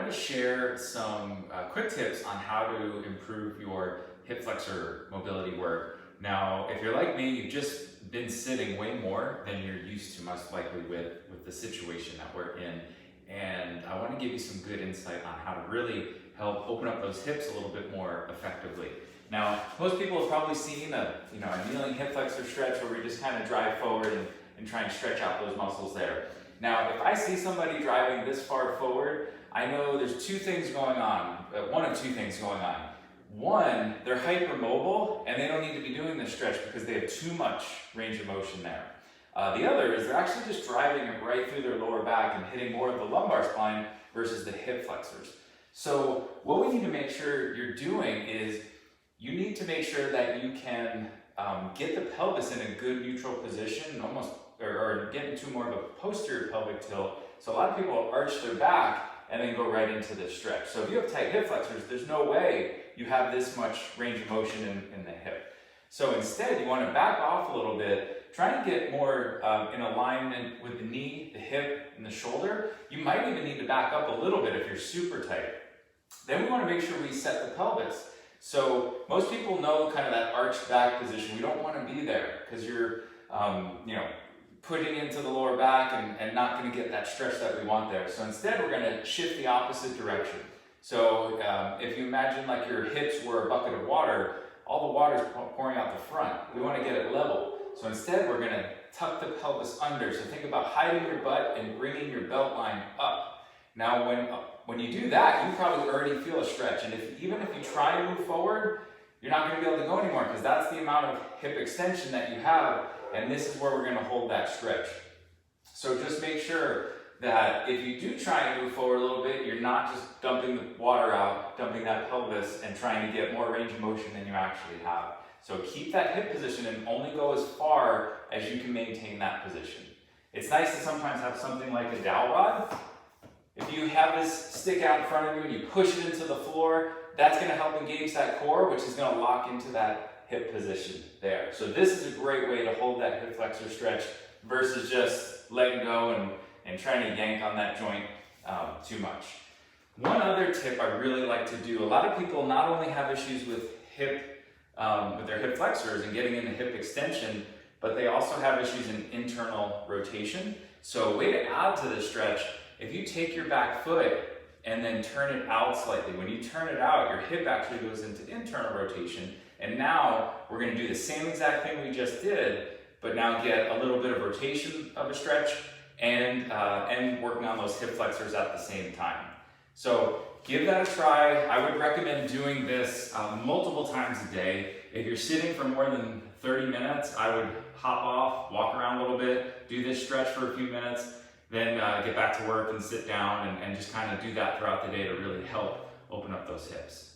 to share some quick tips on how to improve your hip flexor mobility work. Now, if you're like me, you've just been sitting way more than you're used to, most likely with the situation that we're in. And I want to give you some good insight on how to really help open up those hips a little bit more effectively. Now, most people have probably seen a kneeling hip flexor stretch where we just kind of drive forward and try and stretch out those muscles there. Now, if I see somebody driving this far forward, I know there's two things going on, one of two things going on. One, they're hypermobile and they don't need to be doing this stretch because they have too much range of motion there. The other is they're actually just driving it right through their lower back and hitting more of the lumbar spine versus the hip flexors. So what we need to make sure you're doing is you need to make sure that you can get the pelvis in a good neutral position, or get into more of a posterior pelvic tilt. So a lot of people arch their back and then go right into this stretch. So if you have tight hip flexors, there's no way you have this much range of motion in the hip. So instead, you want to back off a little bit, try and get more in alignment with the knee, the hip, and the shoulder. You might even need to back up a little bit if you're super tight. Then we want to make sure we set the pelvis. So most people know kind of that arched back position. We don't want to be there because you're putting into the lower back and not going to get that stretch that we want there. So instead, we're going to shift the opposite direction. So if you imagine like your hips were a bucket of water, all the water is pouring out the front. We want to get it level. So instead, we're going to tuck the pelvis under. So think about hiding your butt and bringing your belt line up. Now, when you do that, you probably already feel a stretch. And even if you try and move forward, you're not going to be able to go anymore because that's the amount of hip extension that you have. And this is where we're going to hold that stretch. So just make sure that if you do try and move forward a little bit, you're not just dumping the water out, dumping that pelvis and trying to get more range of motion than you actually have. So keep that hip position and only go as far as you can maintain that position. It's nice to sometimes have something like a dowel rod. If you have this stick out in front of you and you push it into the floor, that's going to help engage that core, which is going to lock into that hip position there. So this is a great way to hold that hip flexor stretch versus just letting go and trying to yank on that joint too much. One other tip I really like to do, a lot of people not only have issues with their hip flexors and getting into hip extension, but they also have issues in internal rotation. So a way to add to this stretch, if you take your back foot and then turn it out slightly, when you turn it out, your hip actually goes into internal rotation. And now we're going to do the same exact thing we just did, but now get a little bit of rotation of a stretch and working on those hip flexors at the same time. So give that a try. I would recommend doing this multiple times a day. If you're sitting for more than 30 minutes, I would hop off, walk around a little bit, do this stretch for a few minutes, then get back to work and sit down and just kind of do that throughout the day to really help open up those hips.